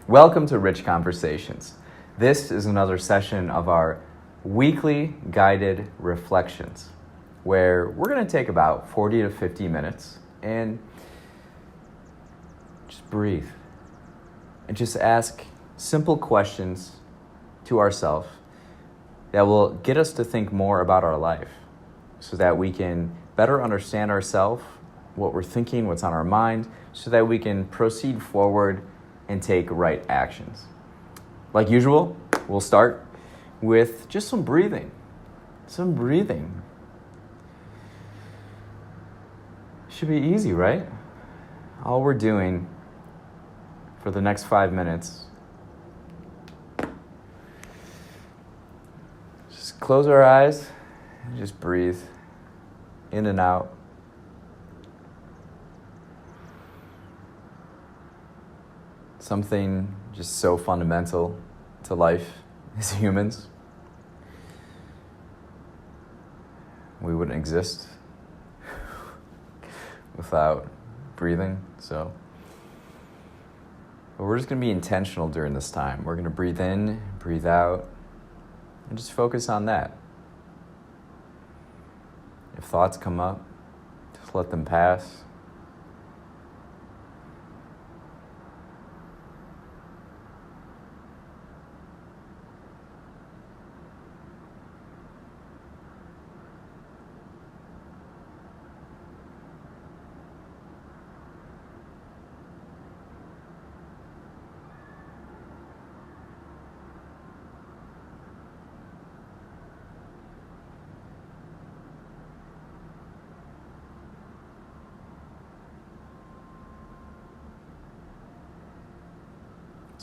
Welcome to Rich Conversations. This is another session of our weekly guided reflections, where we're going to take about 40 to 50 minutes and just breathe and just ask simple questions to ourselves that will get us to think more about our life so that we can better understand ourselves, what we're thinking, what's on our mind, so that we can proceed forward and take right actions. Like usual, we'll start with just some breathing. Should be easy, right? All we're doing for the next 5 minutes, just close our eyes and just breathe in and out. Something just so fundamental to life as humans. We wouldn't exist without breathing, but we're just going to be intentional during this time. We're going to breathe in, breathe out, and just focus on that. If thoughts come up, just let them pass.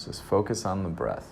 Just focus on the breath.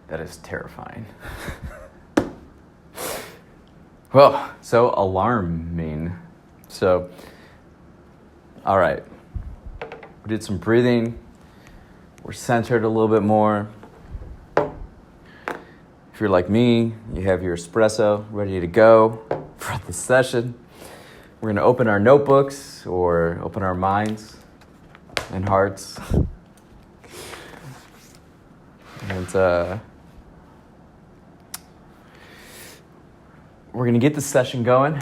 That is terrifying. Well, so alarming. So, all right. We did some breathing. We're centered a little bit more. If you're like me, you have your espresso ready to go for the session. We're going to open our notebooks or open our minds and hearts. And we're going to get this session going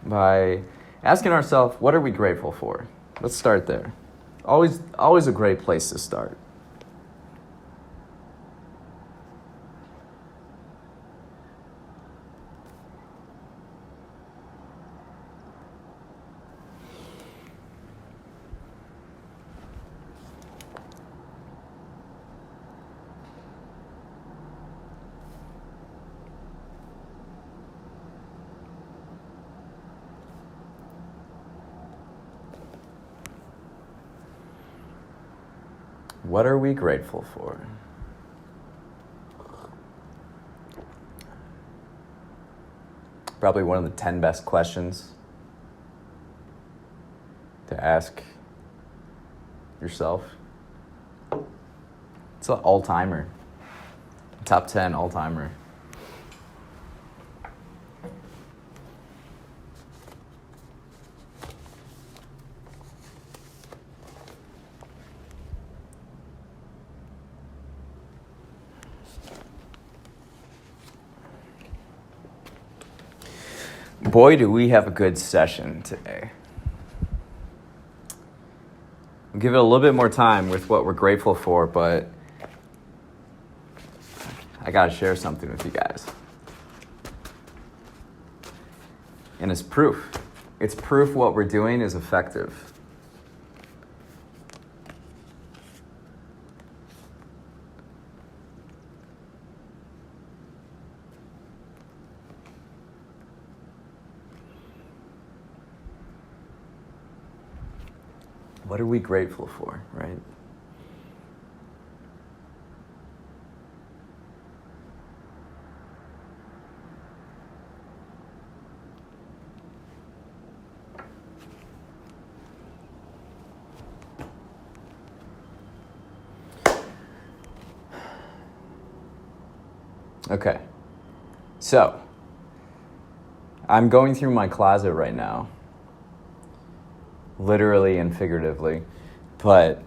by asking ourselves, what are we grateful for? Let's start there. Always a great place to start. What are we grateful for? Probably one of the 10 best questions to ask yourself. It's an all-timer. Top 10 all-timer. Boy, do we have a good session today. We'll give it a little bit more time with what we're grateful for, but I got to share something with you guys. And it's proof. It's proof what we're doing is effective. What are we grateful for, right? Okay, so I'm going through my closet right now. Literally and figuratively, but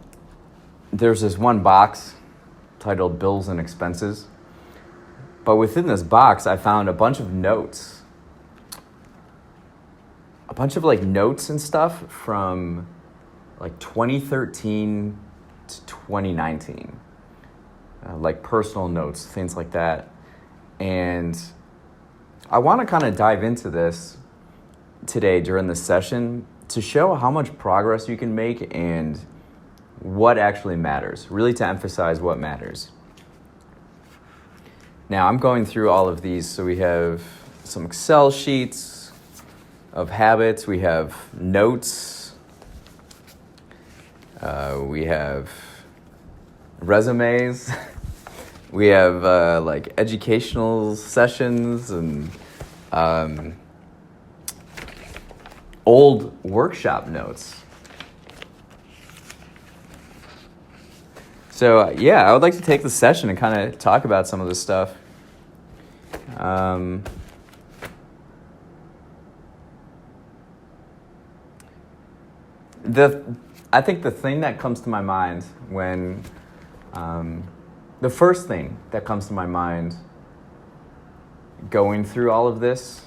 there's this one box titled Bills and Expenses. But within this box, I found a bunch of notes. A bunch of notes and stuff from 2013 to 2019. Personal notes, things like that. And I want to kind of dive into this today during this session to show how much progress you can make and what actually matters, really to emphasize what matters. Now, I'm going through all of these. So we have some Excel sheets of habits. We have notes. We have resumes. We have educational sessions and old workshop notes. So I would like to take the session and kind of talk about some of this stuff. I think the thing that comes to my mind when, the first thing that comes to my mind going through all of this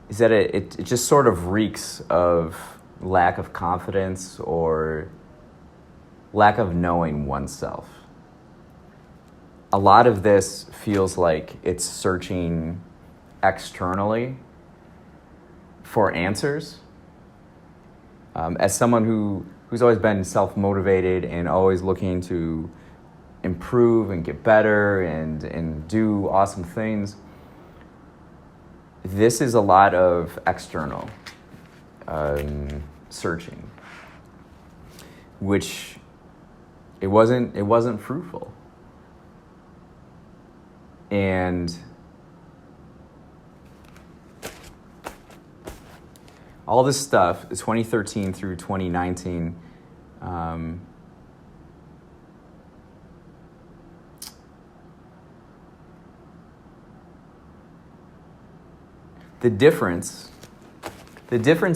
is that it just sort of reeks of lack of confidence or lack of knowing oneself. A lot of this feels like it's searching externally for answers. As someone who's always been self-motivated and always looking to improve and get better and do awesome things, this is a lot of external searching, which it wasn't fruitful. And all this stuff, 2013 through 2019, the difference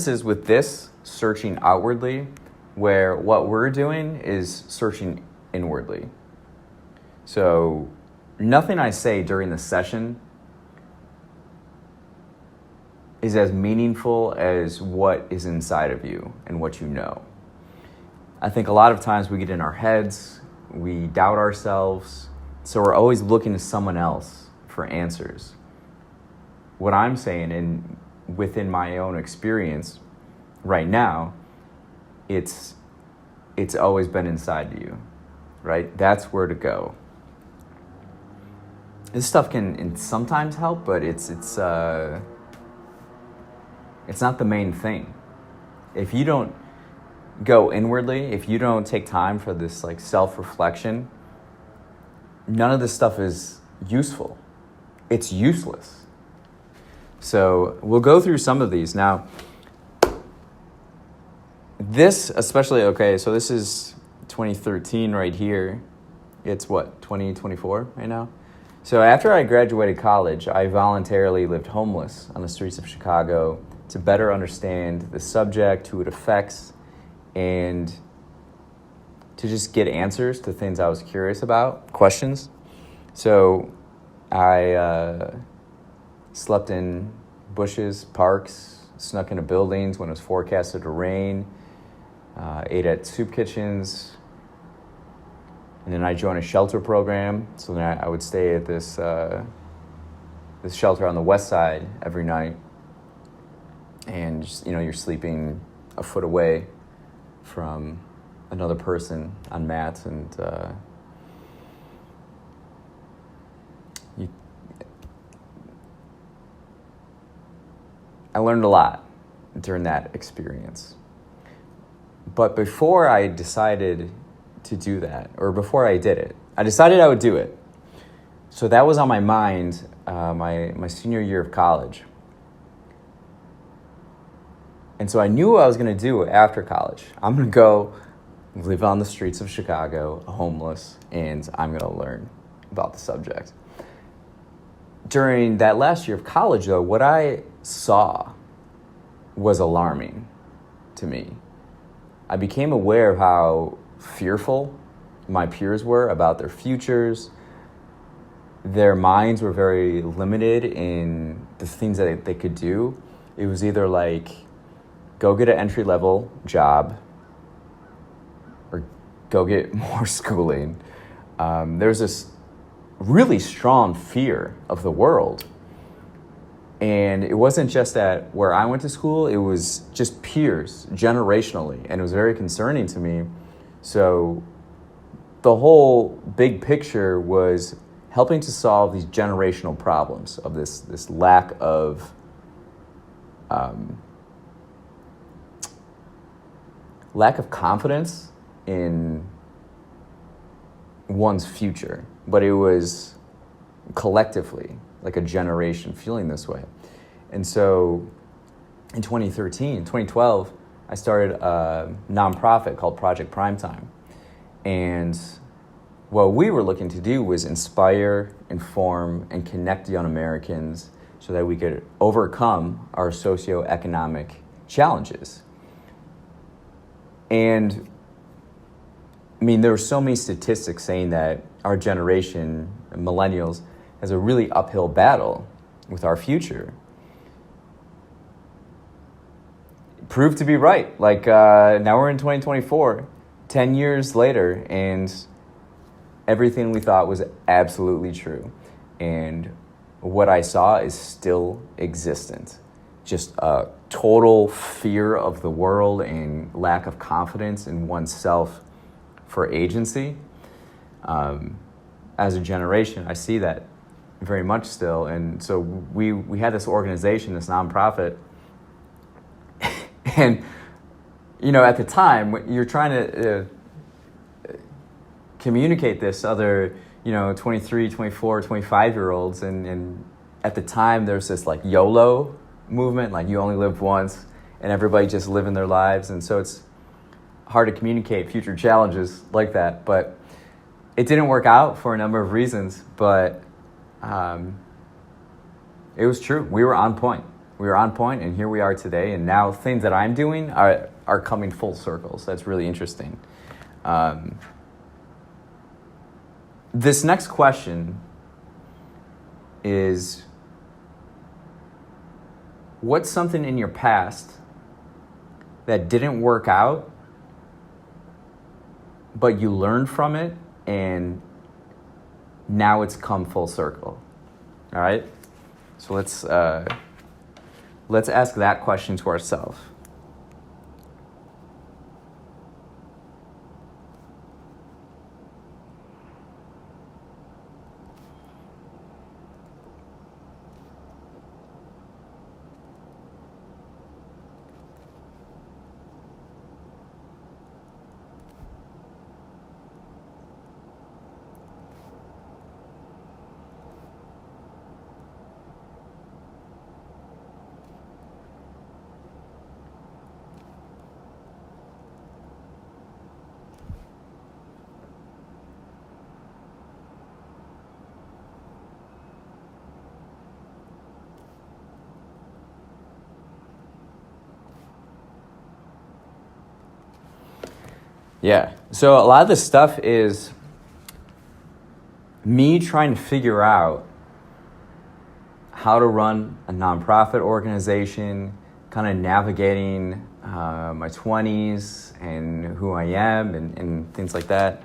is with this searching outwardly, where what we're doing is searching inwardly. So nothing I say during the session is as meaningful as what is inside of you and what you know. I think a lot of times we get in our heads, we doubt ourselves, so we're always looking to someone else for answers. What I'm saying, and within my own experience right now, it's always been inside you, right? That's where to go. This stuff can sometimes help, but it's not the main thing. If you don't go inwardly, if you don't take time for this like self-reflection, none of this stuff is useful. It's useless. So we'll go through some of these. Now, this especially, okay, so this is 2013 right here. It's what, 2024 right now? So after I graduated college, I voluntarily lived homeless on the streets of Chicago to better understand the subject, who it affects, and to just get answers to things I was curious about, questions. So I slept in bushes, parks, snuck into buildings when it was forecasted to rain, ate at soup kitchens, and then I joined a shelter program. So then I would stay at this shelter on the west side every night, and just, you're sleeping a foot away from another person on mats, and I learned a lot during that experience. But before I decided to do that, or before I did it, I decided I would do it. So that was on my mind my senior year of college. And so I knew what I was going to do after college. I'm going to go live on the streets of Chicago, homeless, and I'm going to learn about the subject. During that last year of college, though, what I saw was alarming to me. I became aware of how fearful my peers were about their futures. Their minds were very limited in the things that they could do. It was either like, go get an entry-level job or go get more schooling. There's this really strong fear of the world. And it wasn't just at where I went to school, it was just peers, generationally, and it was very concerning to me. So the whole big picture was helping to solve these generational problems of this lack of confidence in one's future, but it was collectively, like a generation feeling this way. And so in 2012, I started a nonprofit called Project Primetime. And what we were looking to do was inspire, inform, and connect young Americans so that we could overcome our socioeconomic challenges. And I mean, there were so many statistics saying that our generation, millennials, has a really uphill battle with our future. Proved to be right. Like, now we're in 2024, 10 years later, and everything we thought was absolutely true. And what I saw is still existent. Just a total fear of the world and lack of confidence in oneself for agency. As a generation, I see that very much still. And so we had this organization, this nonprofit. And, at the time, you're trying to communicate this to other, 23, 24, 25-year-olds. And at the time, there's this like YOLO movement, like you only live once, and everybody just living their lives. And so it's hard to communicate future challenges like that. But it didn't work out for a number of reasons, but it was true. We were on point. And here we are today. And now things that I'm doing are coming full circle. So that's really interesting. This next question is, what's something in your past that didn't work out, but you learned from it, and now it's come full circle? All right? So let's ask that question to ourselves. Yeah. So a lot of this stuff is me trying to figure out how to run a nonprofit organization, kind of navigating my 20s and who I am and things like that.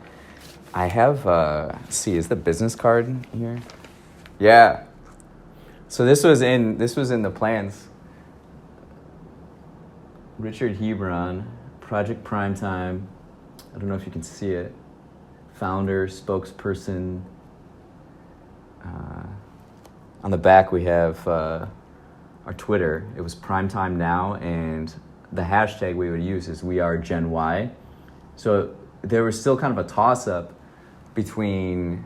I have, let's see, is the business card here? Yeah. So this was in the plans. Richard Hebron, Project Primetime. I don't know if you can see it. Founder, spokesperson. On the back we have our Twitter. It was Primetime Now, and the hashtag we would use is We Are Gen Y. So there was still kind of a toss-up between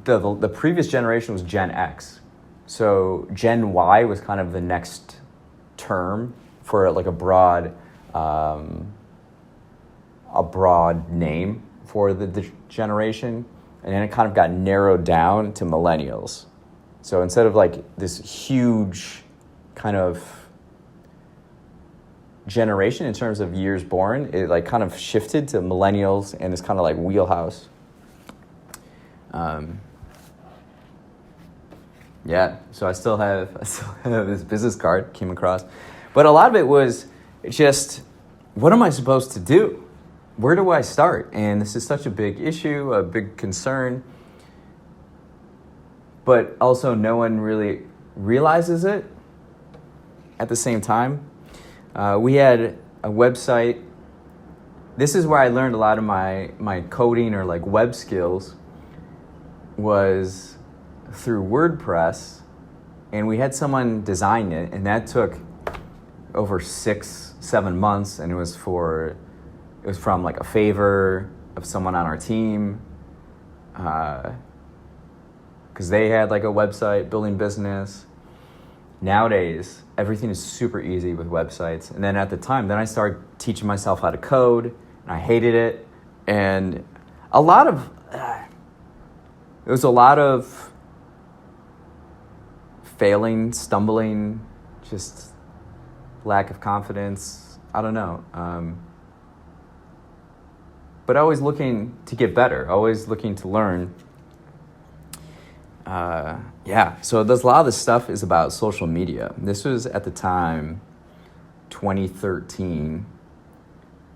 the previous generation was Gen X. So Gen Y was kind of the next term for like a broad name for the generation, and then it kind of got narrowed down to millennials. So instead of like this huge kind of generation in terms of years born, it like kind of shifted to millennials and this kind of like wheelhouse. Yeah, so I still have this business card came across, but a lot of it was just, what am I supposed to do? Where do I start? And this is such a big issue, a big concern, but also no one really realizes it at the same time. We had a website. This is where I learned a lot of my coding or like web skills, was through WordPress, and we had someone design it, and that took over 6-7 months, and it was from like a favor of someone on our team, because they had like a website building business. Nowadays, everything is super easy with websites. And then at the time, I started teaching myself how to code, and I hated it. And it was a lot of failing, stumbling, just lack of confidence. I don't know. But always looking to get better, always looking to learn. So there's a lot of this stuff is about social media. This was at the time 2013,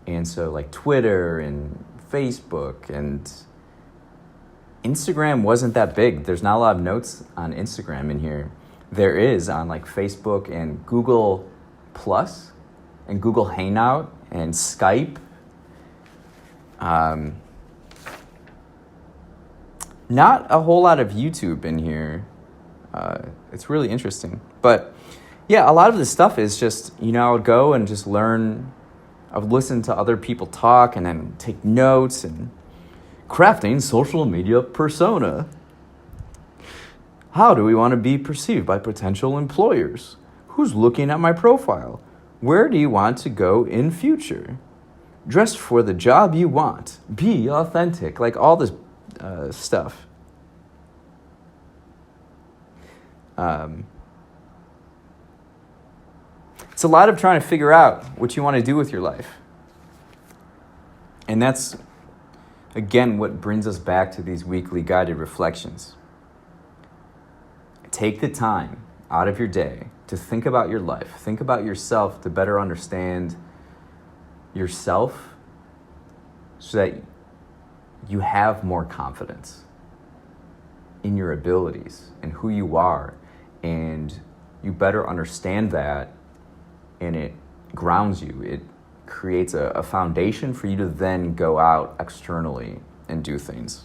and so like Twitter and Facebook and Instagram wasn't that big. There's not a lot of notes on Instagram in here. There is on like Facebook and Google Plus and Google Hangout and Skype. Not a whole lot of YouTube in here. It's really interesting. But yeah, a lot of this stuff is just, I would go and just learn I would listen to other people talk and then take notes and crafting social media persona. How do we want to be perceived by potential employers? Who's looking at my profile? Where do you want to go in future? Dress for the job you want. Be authentic. Like all this stuff. It's a lot of trying to figure out what you want to do with your life. And that's, again, what brings us back to these weekly guided reflections. Take the time out of your day to think about your life. Think about yourself to better understand yourself so that you have more confidence in your abilities and who you are. And you better understand that, and it grounds you. It creates a foundation for you to then go out externally and do things.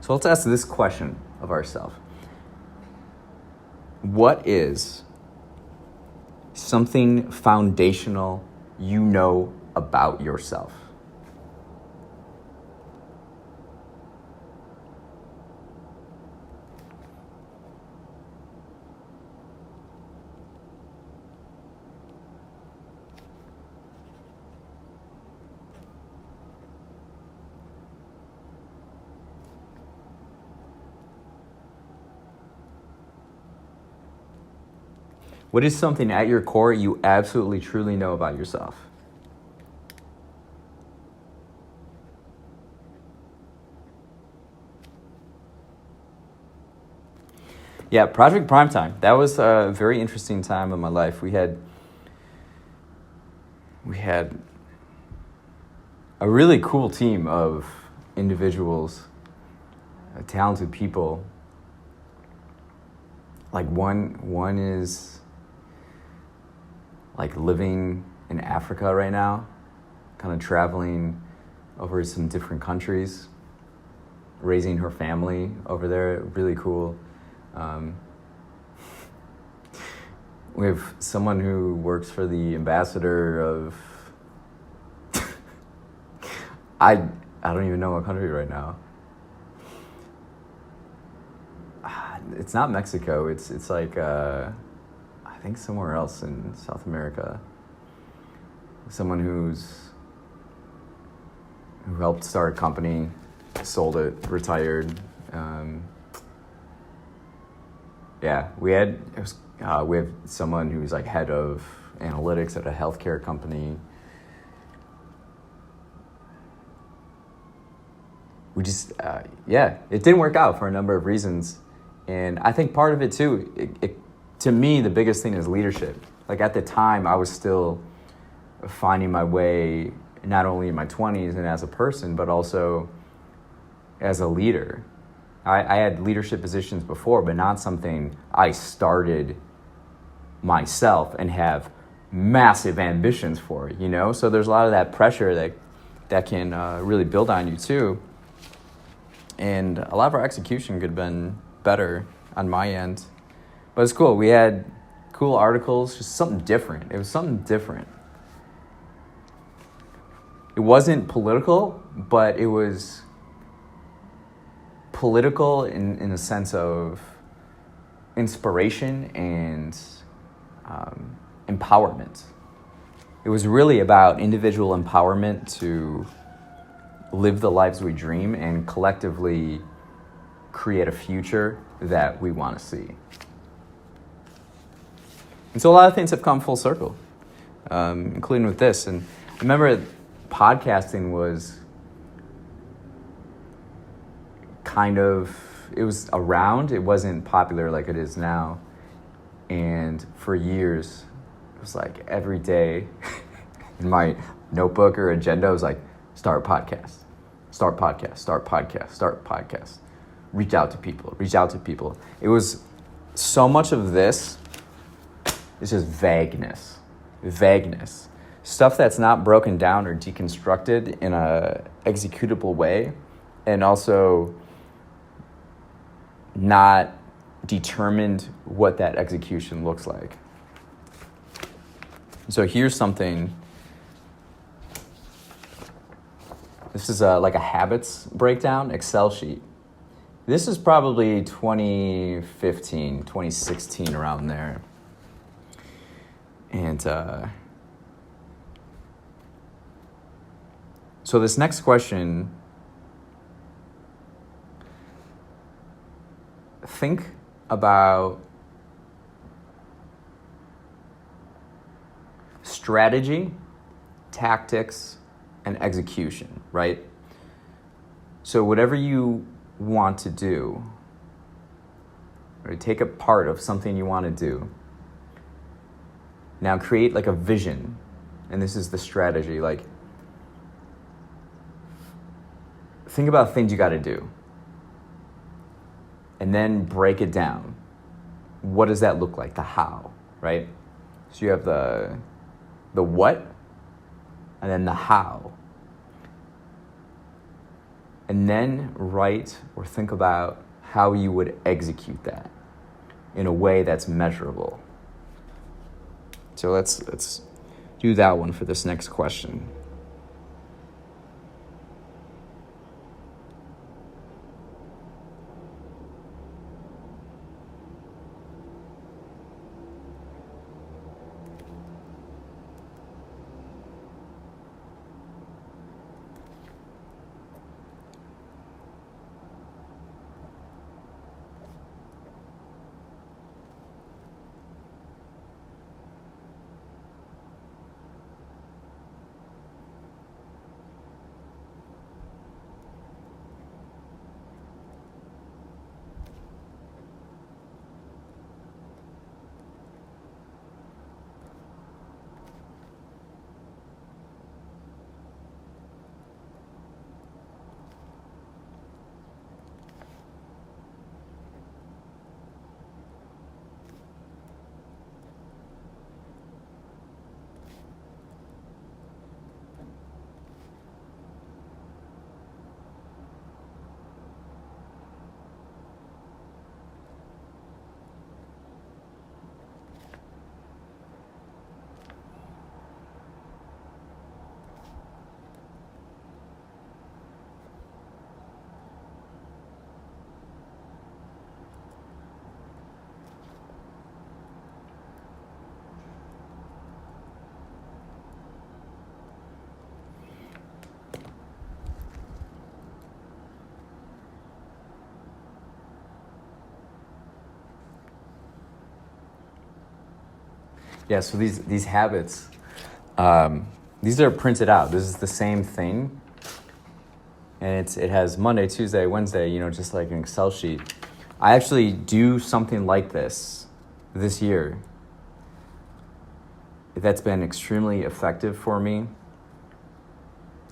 So let's ask this question of ourselves. What is something foundational you know about yourself? What is something at your core you absolutely, truly know about yourself? Yeah, Project Primetime. That was a very interesting time in my life. We had a really cool team of individuals, talented people. Like one is like living in Africa right now, kind of traveling over some different countries, raising her family over there. Really cool. We have someone who works for the ambassador of I don't even know what country right now. It's not Mexico. It's like I think somewhere else in South America. Someone who helped start a company, sold it, retired. We have someone who's like head of analytics at a healthcare company. We just, it didn't work out for a number of reasons. And I think part of it too, to me, the biggest thing is leadership. Like at the time, I was still finding my way, not only in my 20s and as a person, but also as a leader. I had leadership positions before, but not something I started myself and have massive ambitions for, you know? So there's a lot of that pressure that can really build on you too. And a lot of our execution could have been better on my end. But it's cool. We had cool articles, just something different. It was something different. It wasn't political, but it was political in the sense of inspiration and empowerment. It was really about individual empowerment to live the lives we dream and collectively create a future that we want to see. And so a lot of things have come full circle, including with this. And I remember podcasting was it was around. It wasn't popular like it is now. And for years, it was like every day in my notebook or agenda, it was like, start podcast, start podcast, start podcast, start podcast. Reach out to people. It was so much of this is just vagueness. Stuff that's not broken down or deconstructed in a executable way, and also not determined what that execution looks like. So here's something. This is like a habits breakdown Excel sheet. This is probably 2015, 2016, around there. And so this next question, think about strategy, tactics, and execution, right? So whatever you want to do, or take a part of something you want to do, now create like a vision, and this is the strategy. Like, think about things you got to do, and then break it down. What does that look like? The how, right? So you have the what, and then the how. And then write or think about how you would execute that in a way that's measurable. So let's do that one for this next question. Yeah, so these habits, these are printed out. This is the same thing. And it has Monday, Tuesday, Wednesday, just like an Excel sheet. I actually do something like this year. That's been extremely effective for me.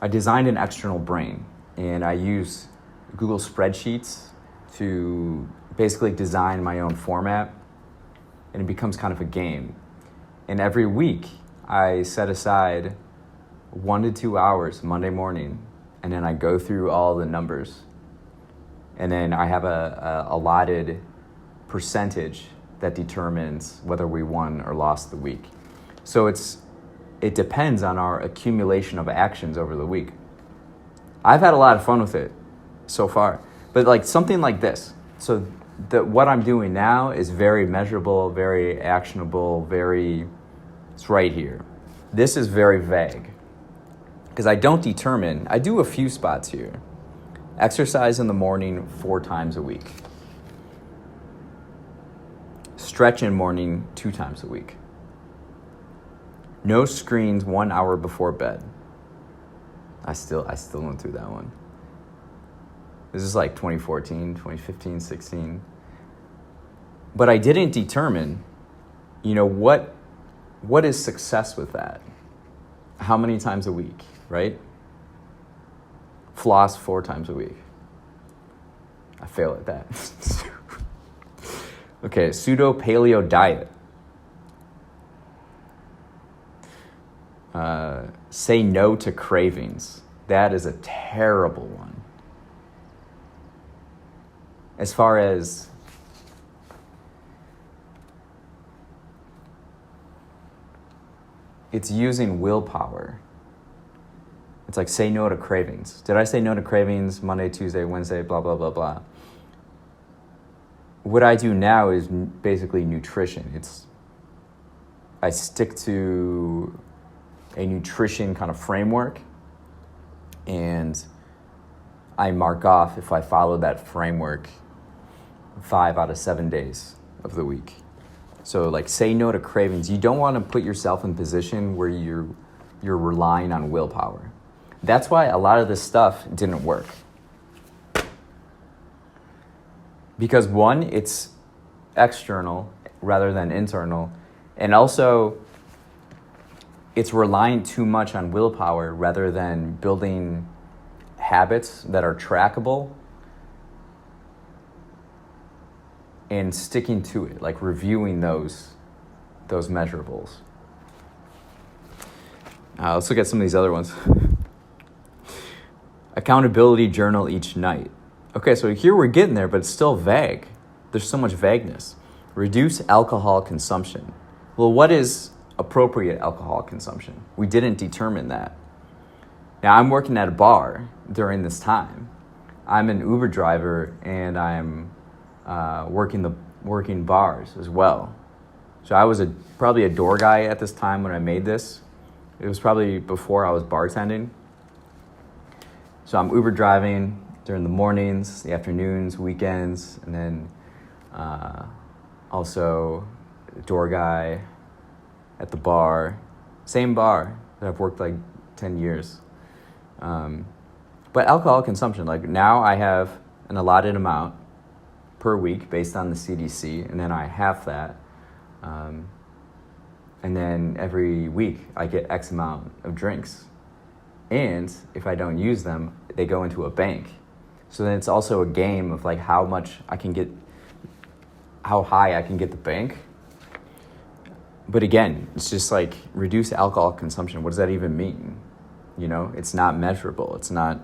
I designed an external brain, and I use Google Spreadsheets to basically design my own format, and it becomes kind of a game. And every week, I set aside 1 to 2 hours Monday morning, and then I go through all the numbers. And then I have a allotted percentage that determines whether we won or lost the week. So it depends on our accumulation of actions over the week. I've had a lot of fun with it so far. But like something like this. So what I'm doing now is very measurable, very actionable, it's right here. This is very vague because I don't determine. I do a few spots here. Exercise in the morning 4 times a week. Stretch in morning 2 times a week. No screens 1 hour before bed. I still don't do that one. This is like 2014, 2015, 16. But I didn't determine, what is success with that? How many times a week, right? Floss 4 times a week. I fail at that. Okay, pseudo-paleo diet. Say no to cravings. That is a terrible one. As far as it's using willpower. It's like say no to cravings. Did I say no to cravings Monday, Tuesday, Wednesday, blah, blah, blah, blah? What I do now is basically nutrition. I stick to a nutrition kind of framework, and I mark off if I follow that framework 5 out of 7 days of the week. So like say no to cravings. You don't want to put yourself in a position where you're relying on willpower. That's why a lot of this stuff didn't work. Because one, it's external rather than internal. And also, it's relying too much on willpower rather than building habits that are trackable and sticking to it, like reviewing those measurables. Let's look at some of these other ones. Accountability journal each night. Okay, so here we're getting there, but it's still vague. There's so much vagueness. Reduce alcohol consumption. Well, what is appropriate alcohol consumption? We didn't determine that. Now, I'm working at a bar during this time. I'm an Uber driver, and I'm working bars as well. So I was probably a door guy at this time when I made this. It was probably before I was bartending. So I'm Uber driving during the mornings, the afternoons, weekends, and then also door guy at the bar. Same bar that I've worked like 10 years. But alcohol consumption, like now I have an allotted amount per week based on the CDC, and then I half that. And then every week I get X amount of drinks. And if I don't use them, they go into a bank. So then it's also a game of like how high I can get the bank. But again, it's just like reduce alcohol consumption. What does that even mean? You know, it's not measurable. It's not.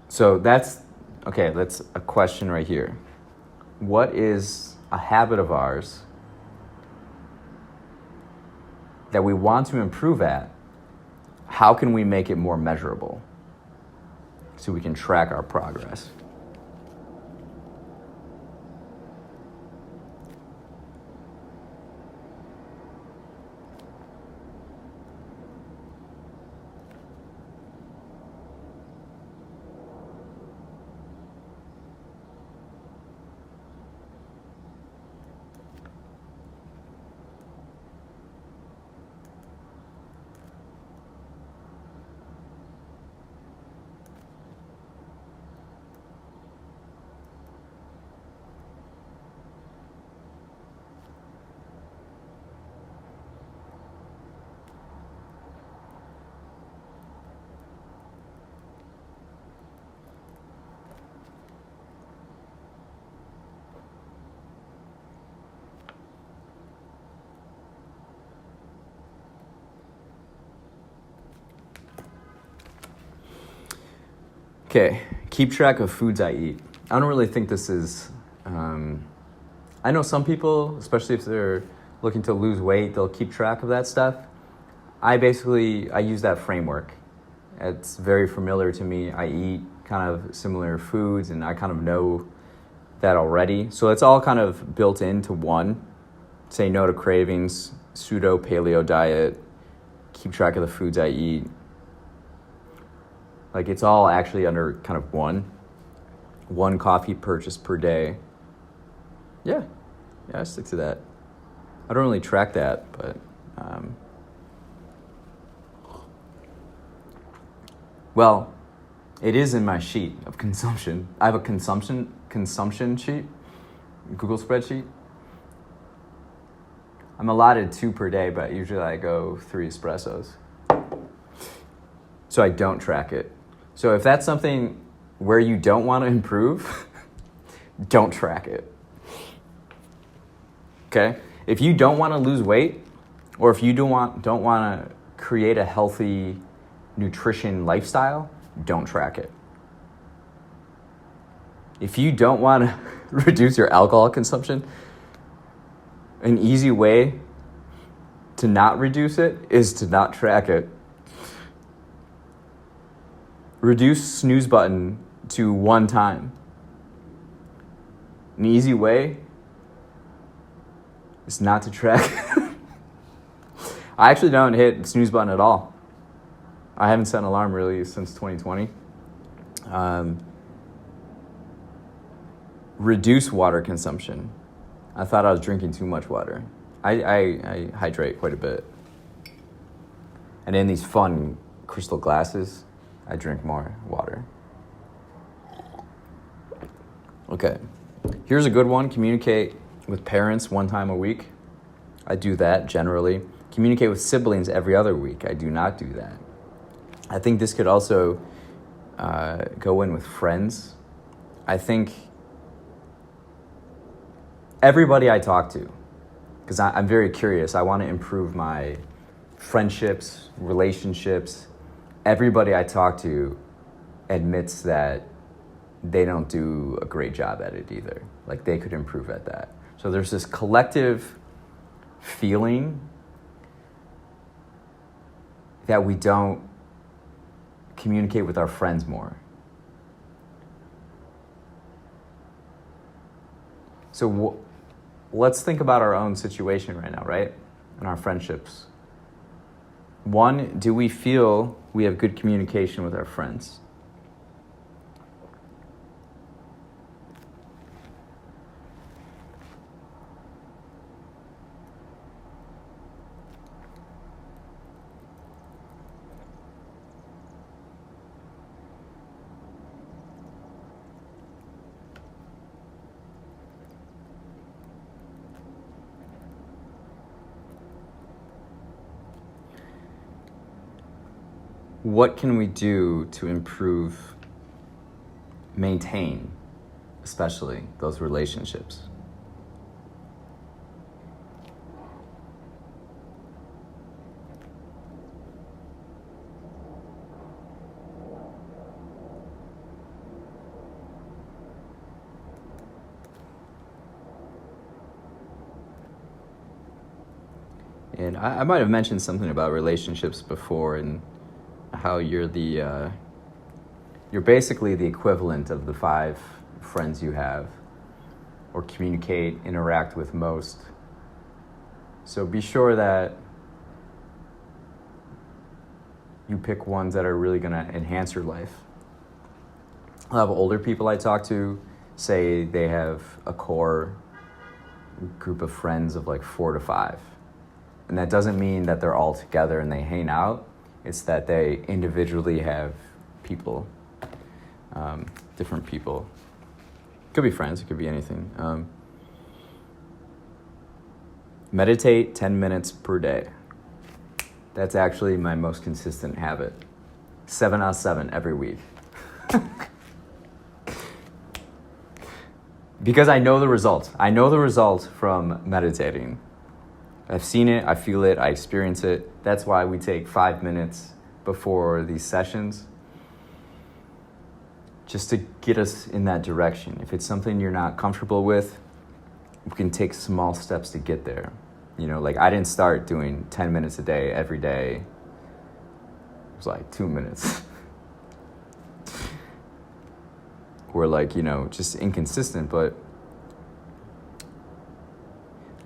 So that's a question right here. What is a habit of ours that we want to improve at? How can we make it more measurable so we can track our progress? Okay, keep track of foods I eat. I don't really think this is, I know some people, especially if they're looking to lose weight, they'll keep track of that stuff. I use that framework. It's very familiar to me. I eat kind of similar foods, and I kind of know that already. So it's all kind of built into one. Say no to cravings, pseudo paleo diet, keep track of the foods I eat. Like it's all actually under kind of one coffee purchase per day. Yeah, I stick to that. I don't really track that, but well, it is in my sheet of consumption. I have a consumption sheet, Google spreadsheet. I'm allotted 2 per day, but usually I go 3 espressos. So I don't track it. So if that's something where you don't want to improve, don't track it. Okay? If you don't want to lose weight, or if you don't want to create a healthy nutrition lifestyle, don't track it. If you don't want to reduce your alcohol consumption, an easy way to not reduce it is to not track it. Reduce snooze button to 1 time. An easy way is not to track. I actually don't hit snooze button at all. I haven't set an alarm really since 2020. Reduce water consumption. I thought I was drinking too much water. I hydrate quite a bit. And in these fun crystal glasses, I drink more water. Okay, here's a good one. Communicate with parents 1 time a week. I do that generally. Communicate with siblings every other week. I do not do that. I think this could also go in with friends. I think everybody I talk to, because I'm very curious, I want to improve my friendships, relationships. Everybody I talk to admits that they don't do a great job at it either. Like, they could improve at that. So there's this collective feeling that we don't communicate with our friends more. So let's think about our own situation right now, right? And our friendships. 1, do we feel we have good communication with our friends? What can we do to improve, maintain, especially those relationships? And I might have mentioned something about relationships before, and how you're basically the equivalent of the 5 friends you have, or communicate, interact with most. So be sure that you pick ones that are really going to enhance your life. A lot of older people I talk to say they have a core group of friends of like 4 to 5. And that doesn't mean that they're all together and they hang out. It's that they individually have people, different people. It could be friends, it could be anything. Meditate 10 minutes per day. That's actually my most consistent habit. 7 out of 7 every week. Because I know the results. I know the results from meditating. I've seen it, I feel it, I experience it. That's why we take 5 minutes before these sessions, just to get us in that direction. If it's something you're not comfortable with, we can take small steps to get there. You know, like I didn't start doing 10 minutes a day every day. It was like 2 minutes. We're like, just inconsistent, but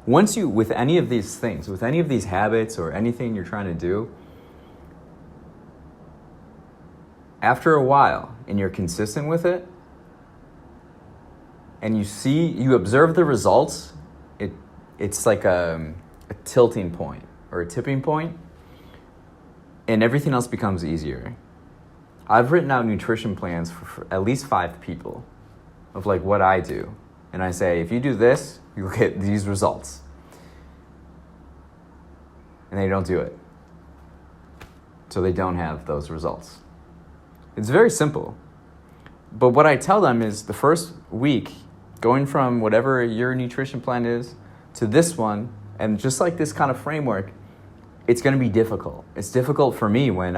once you, with any of these things, with any of these habits or anything you're trying to do, after a while, and you're consistent with it, and you observe the results, it's like a tilting point or a tipping point, and everything else becomes easier. I've written out nutrition plans for at least 5 people of like what I do. And I say, if you do this, you'll get these results. And they don't do it. So they don't have those results. It's very simple. But what I tell them is the first week, going from whatever your nutrition plan is to this one, and just like this kind of framework, it's going to be difficult. It's difficult for me when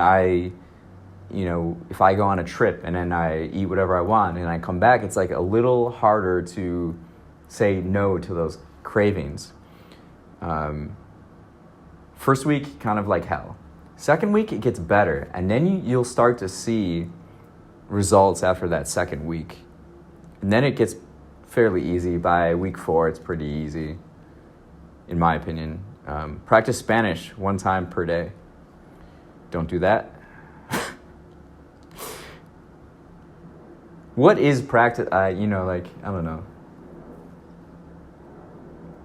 if I go on a trip and then I eat whatever I want and I come back, it's like a little harder to say no to those cravings. First week, kind of like hell. Second week, it gets better. And then you'll start to see results after that second week. And then it gets fairly easy. By week 4, it's pretty easy, in my opinion. Practice Spanish 1 time per day. Don't do that. What is practice? I don't know.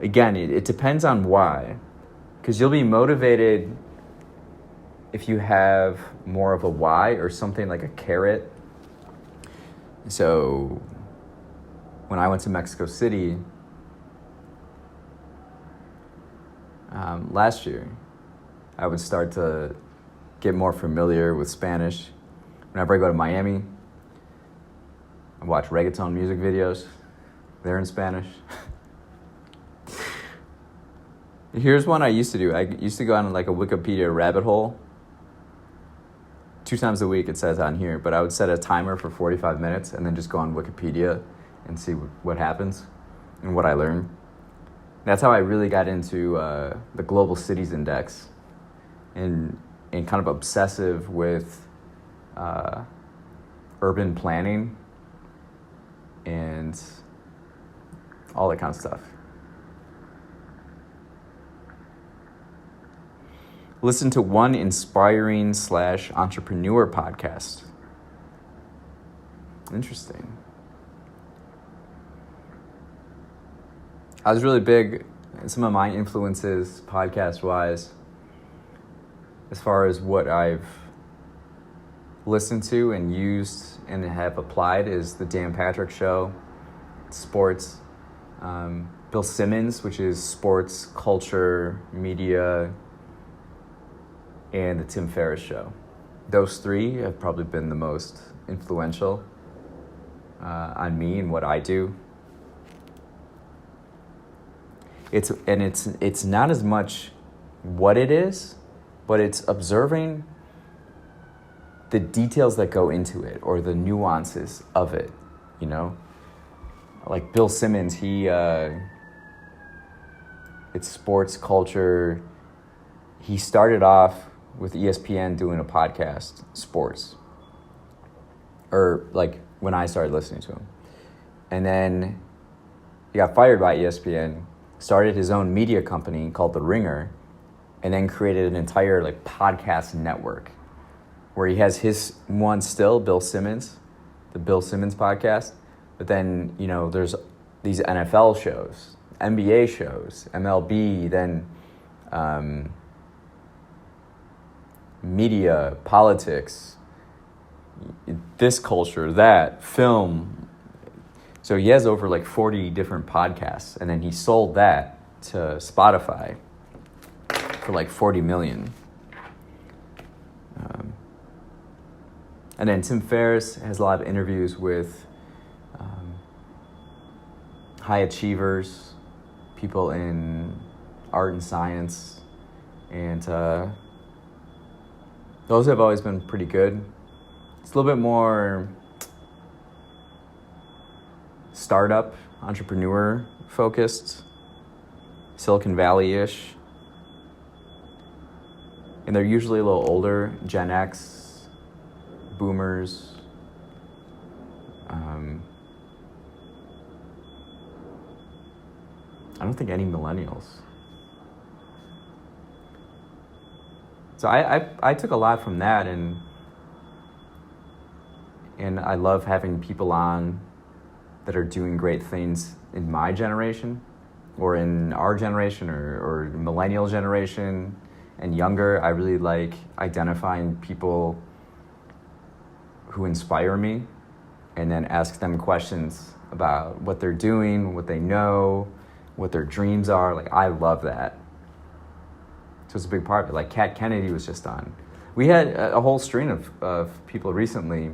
Again, it depends on why. Because you'll be motivated if you have more of a why or something like a carrot. So when I went to Mexico City last year, I would start to get more familiar with Spanish. Whenever I go to Miami, I watch reggaeton music videos. They're in Spanish. Here's one I used to do. I used to go on like a Wikipedia rabbit hole. 2 times a week, it says on here, but I would set a timer for 45 minutes and then just go on Wikipedia and see what happens and what I learn. That's how I really got into the Global Cities Index and kind of obsessive with urban planning and all that kind of stuff. Listen to one inspiring / entrepreneur podcast. Interesting. I was really big, some of my influences podcast-wise, as far as what I've listened to and used and have applied, is the Dan Patrick Show, sports, Bill Simmons, which is sports, culture, media, and the Tim Ferriss Show. Those 3 have probably been the most influential on me and what I do. It's not as much what it is, but it's observing the details that go into it or the nuances of it, you know? Like Bill Simmons, it's sports, culture. He started off with ESPN doing a podcast, sports. Or like when I started listening to him. And then he got fired by ESPN, started his own media company called The Ringer, and then created an entire like podcast network where he has his one still, Bill Simmons, the Bill Simmons podcast. But then, there's these NFL shows, NBA shows, MLB, then media, politics, this culture, that, film. So he has over like 40 different podcasts, and then he sold that to Spotify for like 40 million. And then Tim Ferriss has a lot of interviews with high achievers, people in art and science, and those have always been pretty good. It's a little bit more startup, entrepreneur focused, Silicon Valley-ish. And they're usually a little older, Gen X, boomers. I don't think any millennials. So I took a lot from that, and I love having people on that are doing great things in my generation or in our generation or millennial generation and younger. I really like identifying people who inspire me and then ask them questions about what they're doing, what they know, what their dreams are. Like, I love that. So it's a big part of it. Like Kat Kennedy was just on. We had a whole string of people recently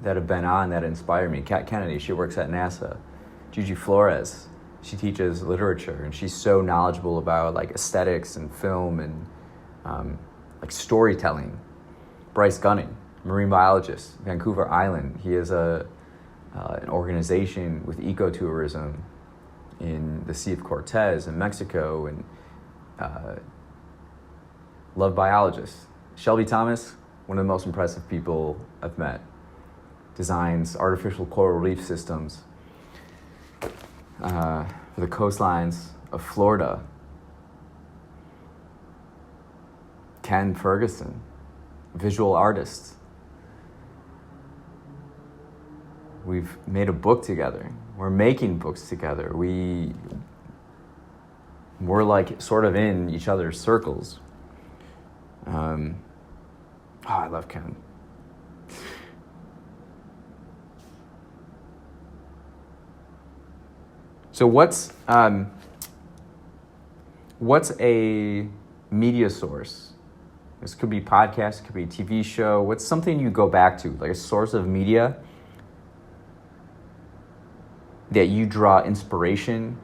that have been on that inspire me. Kat Kennedy, she works at NASA. Gigi Flores, she teaches literature, and she's so knowledgeable about like aesthetics and film and like storytelling. Bryce Gunning, marine biologist, Vancouver Island. He has an organization with ecotourism in the Sea of Cortez in Mexico, and love biologists. Shelby Thomas, one of the most impressive people I've met. Designs artificial coral reef systems for the coastlines of Florida. Ken Ferguson, visual artist. We've made a book together. We're making books together. We're like sort of in each other's circles. I love Ken. So what's a media source? This could be podcast, it could be a TV show. What's something you go back to, like a source of media that you draw inspiration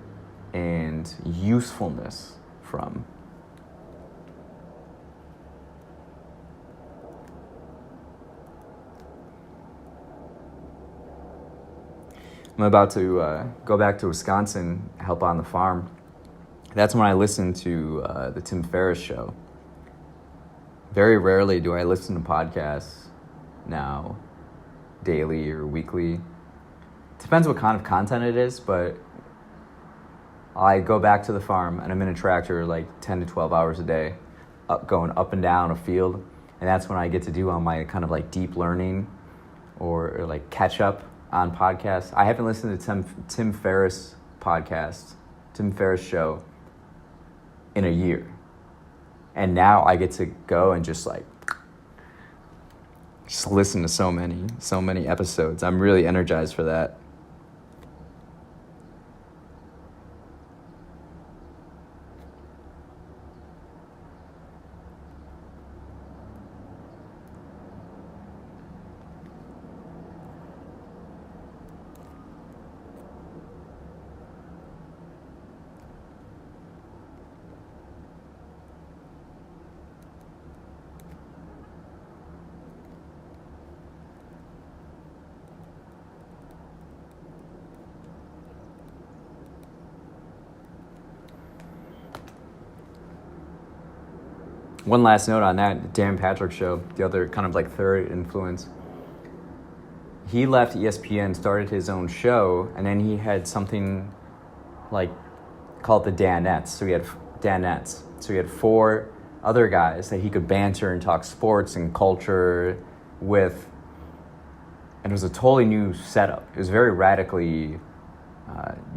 and usefulness from? I'm about to go back to Wisconsin, help on the farm. That's when I listen to the Tim Ferriss show. Very rarely do I listen to podcasts now, daily or weekly. Depends what kind of content it is, but I go back to the farm and I'm in a tractor like 10 to 12 hours a day, going up and down a field. And that's when I get to do all my kind of like deep learning or like catch up on podcasts. I haven't listened to Tim Ferriss podcast, Tim Ferriss show in a year. And now I get to go and just listen to so many episodes. I'm really energized for that. One last note on that, Dan Patrick show, the other kind of like third influence. He left ESPN, started his own show, and then he had something like called the Danettes. So he had 4 other guys that he could banter and talk sports and culture with. And it was a totally new setup. It was very radically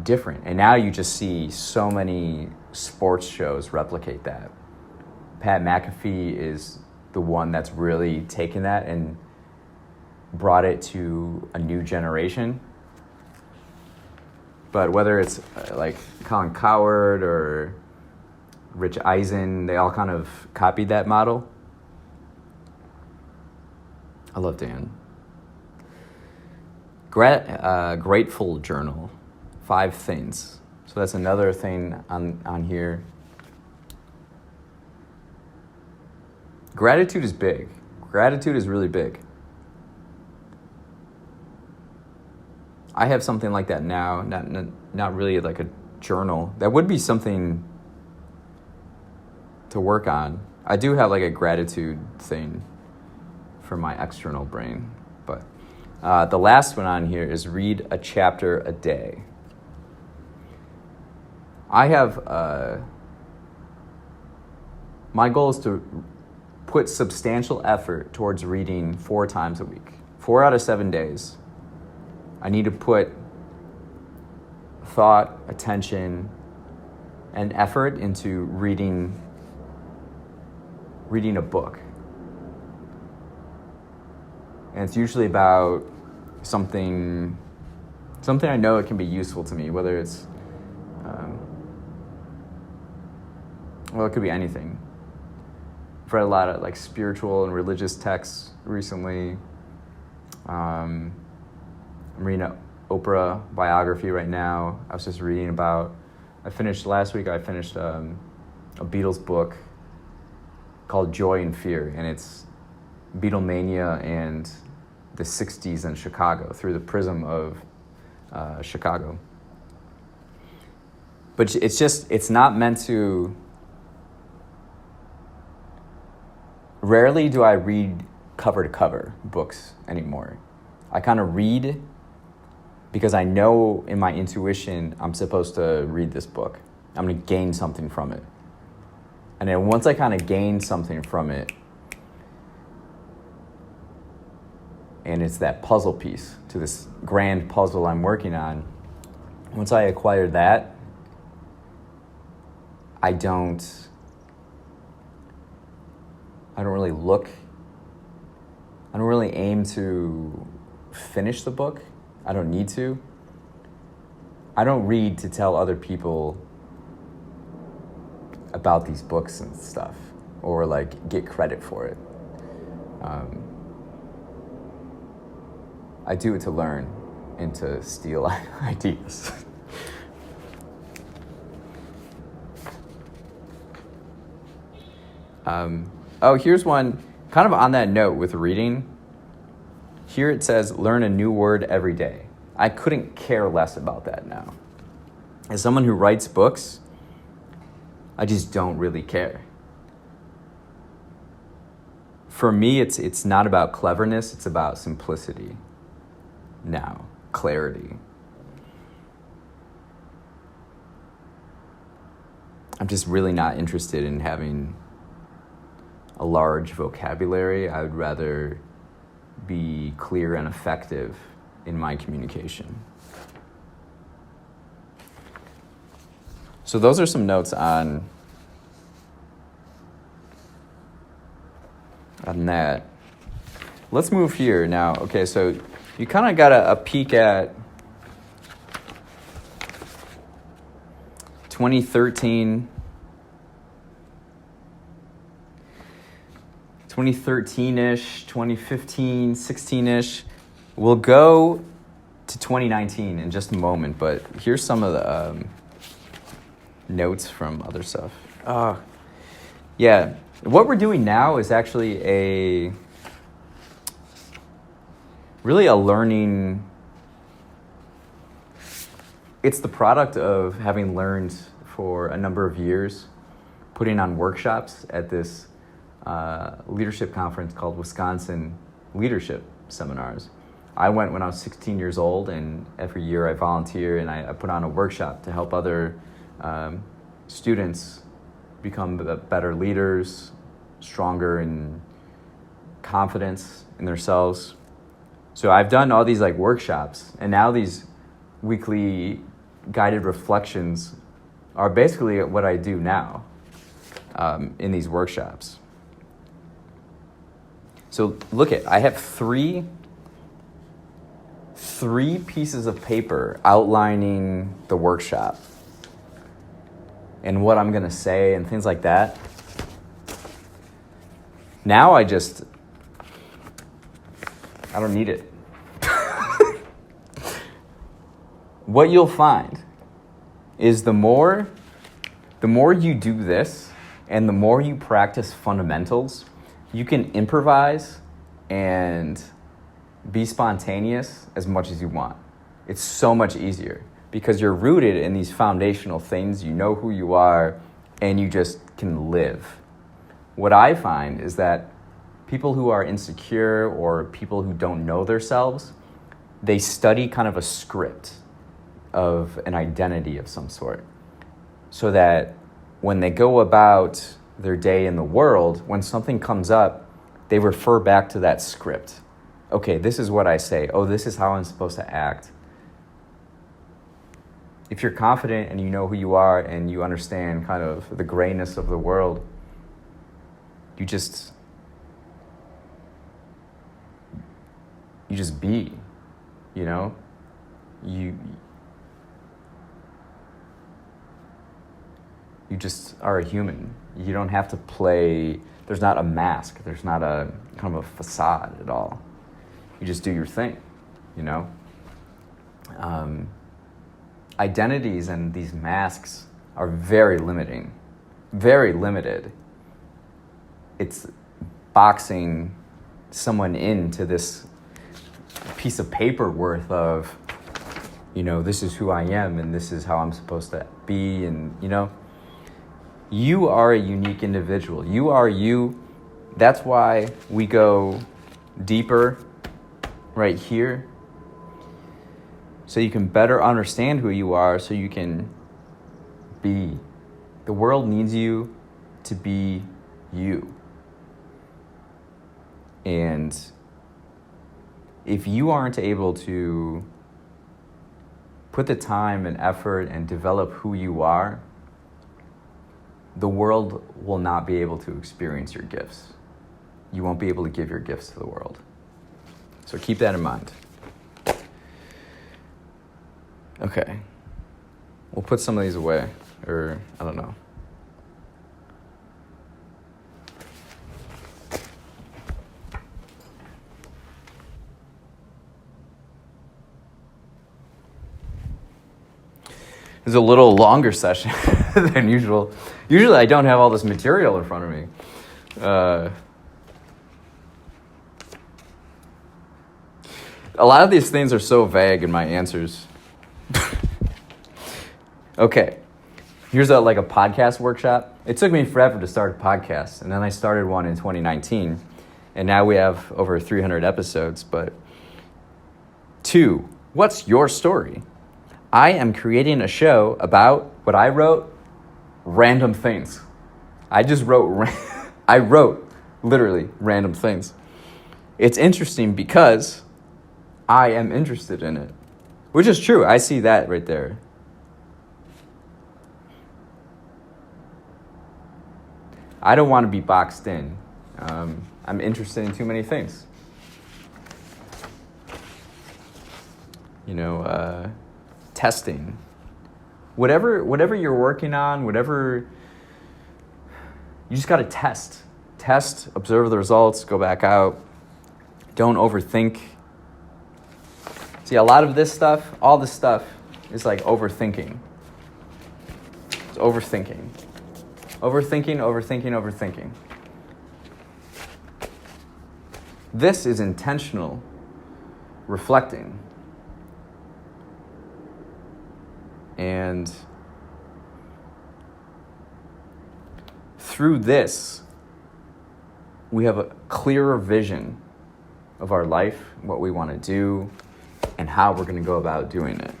different. And now you just see so many sports shows replicate that. Pat McAfee is the one that's really taken that and brought it to a new generation. But whether it's like Colin Cowherd or Rich Eisen, they all kind of copied that model. I love Dan. Grateful journal, 5 things. So that's another thing on here. Gratitude is big. Gratitude is really big. I have something like that now, not really like a journal. That would be something to work on. I do have like a gratitude thing for my external brain. But the last one on here is read a chapter a day. I have, my goal is to put substantial effort towards reading 4 times a week. 4 out of 7 days. I need to put thought, attention, and effort into reading a book. And it's usually about something I know it can be useful to me, whether it's, it could be anything. I've read a lot of like spiritual and religious texts recently. I'm reading an Oprah biography right now. I was just reading about, last week I finished a Beatles book called Joy and Fear, and it's Beatlemania and the 60s in Chicago through the prism of Chicago. But it's not meant to rarely do I read cover to cover books anymore. I kind of read because I know in my intuition I'm supposed to read this book. I'm going to gain something from it. And then once I kind of gain something from it, and it's that puzzle piece to this grand puzzle I'm working on, once I acquire that, I don't really aim to finish the book. I don't need to. I don't read to tell other people about these books and stuff, or like get credit for it. I do it to learn and to steal ideas. Here's one kind of on that note with reading. Here it says, learn a new word every day. I couldn't care less about that now. As someone who writes books, I just don't really care. For me, it's not about cleverness, it's about simplicity. Now, clarity. I'm just really not interested in having a large vocabulary. I would rather be clear and effective in my communication. So those are some notes on that. Let's move here now. Okay, so you kind of got a peek at 2013, 2013-ish, 2015, 16-ish. We'll go to 2019 in just a moment, but here's some of the notes from other stuff. Yeah, what we're doing now is actually really a learning. It's the product of having learned for a number of years, putting on workshops at this leadership conference called Wisconsin Leadership Seminars. I went when I was 16 years old, and every year I volunteer and I put on a workshop to help other students become better leaders, stronger in confidence in themselves. So I've done all these like workshops, and now these weekly guided reflections are basically what I do now in these workshops. So look I have three pieces of paper outlining the workshop and what I'm going to say and things like that. Now I don't need it. What you'll find is the more you do this and the more you practice fundamentals, you can improvise and be spontaneous as much as you want. It's so much easier because you're rooted in these foundational things. You know who you are, and you just can live. What I find is that people who are insecure or people who don't know themselves, they study kind of a script of an identity of some sort, so that when they go about their day in the world, when something comes up, they refer back to that script. Okay, this is what I say. Oh, this is how I'm supposed to act. If you're confident and you know who you are and you understand kind of the grayness of the world, you just be, you know? You just are a human. You don't have to play. There's not a mask. There's not a kind of a facade at all. You just do your thing, you know? Identities and these masks are very limiting, very limited. It's boxing someone into this piece of paper worth of, you know, this is who I am and this is how I'm supposed to be, and, you know, you are a unique individual. You are you That's why we go deeper right here, so you can better understand who you are, so you can be. The world needs you to be you. And if you aren't able to put the time and effort and develop who you are, the world will not be able to experience your gifts. You won't be able to give your gifts to the world. So keep that in mind. Okay. We'll put some of these away, or I don't know. It's a little longer session than usual. Usually I don't have all this material in front of me. A lot of these things are so vague in my answers. Okay, here's a podcast workshop. It took me forever to start a podcast, and then I started one in 2019, and now we have over 300 episodes. But 2, what's your story? I am creating a show about what I wrote, random things. I wrote literally random things. It's interesting because I am interested in it, which is true. I see that right there. I don't want to be boxed in. I'm interested in too many things. Testing. Whatever you're working on, you just got to test. Test, observe the results, go back out. Don't overthink. See, a lot of this stuff, all this stuff is like overthinking. It's overthinking. Overthinking. This is intentional reflecting. And through this, we have a clearer vision of our life, what we want to do, and how we're going to go about doing it.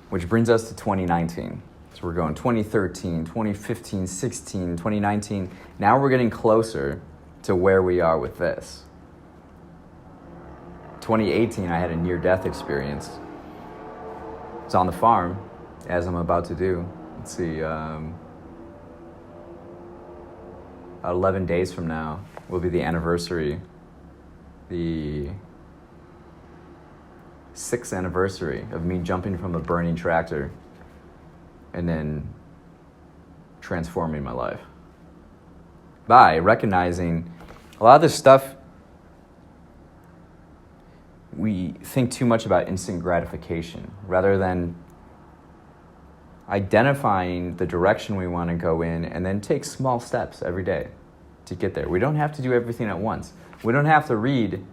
Which brings us to 2019. So we're going 2013, 2015, 16, 2019. Now we're getting closer to where we are with this. 2018, I had a near-death experience. It's on the farm, as I'm about to do. Let's see, 11 days from now will be the anniversary, the 6th anniversary of me jumping from a burning tractor and then transforming my life. By recognizing a lot of this stuff, we think too much about instant gratification rather than identifying the direction we want to go in and then take small steps every day to get there. We don't have to do everything at once. We don't have to read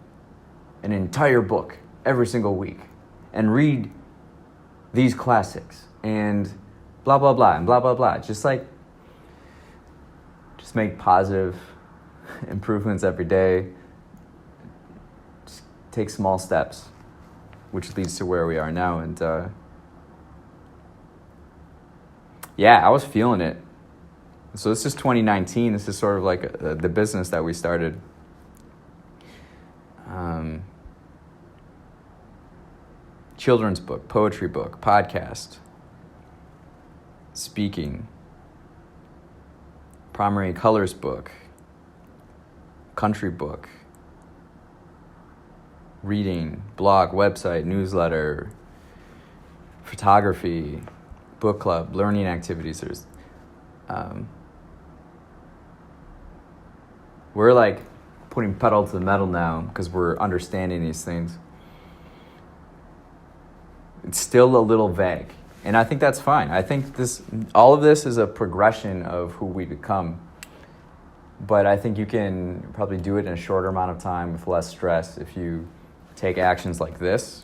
an entire book every single week and read these classics and blah, blah, blah, and blah, blah, blah. Just make positive improvements every day. Just take small steps, which leads to where we are now. And I was feeling it. So this is 2019. This is sort of like the business that we started. Children's book, poetry book, podcast, speaking, primary colors book, country book, reading, blog, website, newsletter, photography, book club, learning activities. There's, we're like putting pedal to the metal now because we're understanding these things. It's still a little vague, and I think that's fine. I think all of this is a progression of who we become, but I think you can probably do it in a shorter amount of time with less stress if you take actions like this.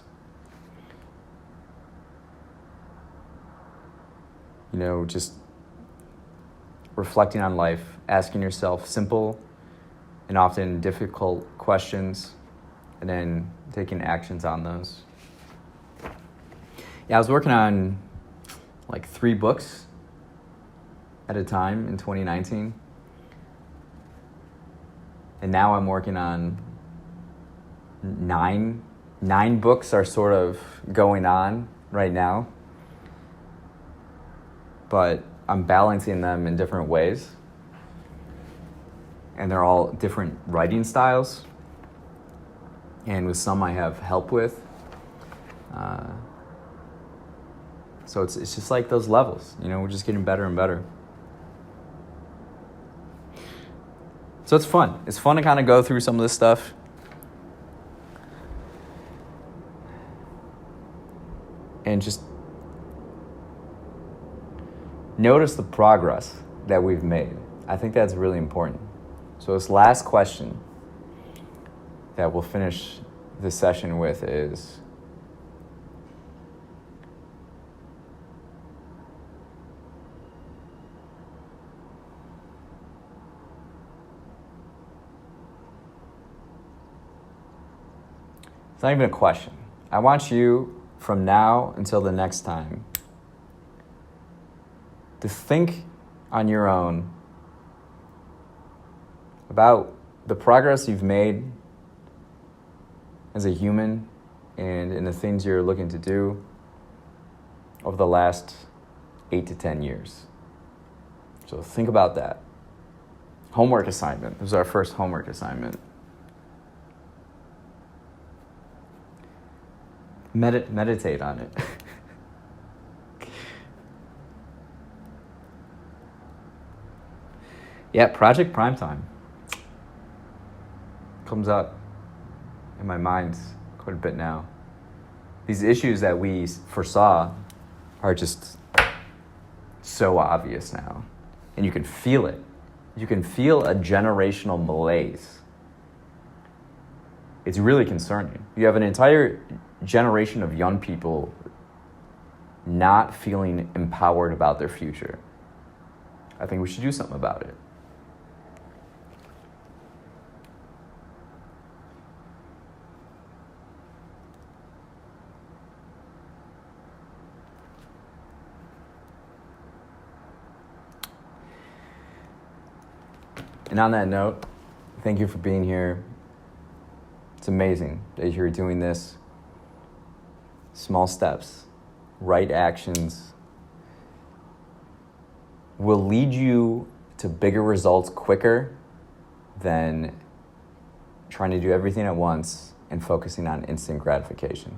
Just reflecting on life, asking yourself simple and often difficult questions, and then taking actions on those. Yeah, I was working on like 3 books at a time in 2019. And now I'm working on 9. 9 books are sort of going on right now. But I'm balancing them in different ways. And they're all different writing styles. And with some I have help with. So it's just like those levels, we're just getting better and better. So it's fun. It's fun to kind of go through some of this stuff. And just notice the progress that we've made. I think that's really important. So this last question that we'll finish this session with is, it's not even a question. I want you, from now until the next time, to think on your own about the progress you've made as a human and in the things you're looking to do over the last 8 to 10 years. So think about that. Homework assignment. This was our first homework assignment. Meditate on it. Yeah, Project Primetime comes up in my mind quite a bit now. These issues that we foresaw are just so obvious now. And you can feel it. You can feel a generational malaise. It's really concerning. You have an entire generation of young people not feeling empowered about their future. I think we should do something about it. And on that note, thank you for being here. It's amazing that you're doing this. Small steps, right actions will lead you to bigger results quicker than trying to do everything at once and focusing on instant gratification.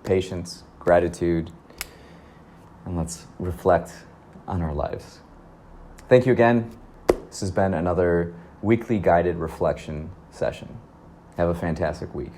Patience, gratitude, and let's reflect on our lives. Thank you again. This has been another weekly guided reflection session. Have a fantastic week.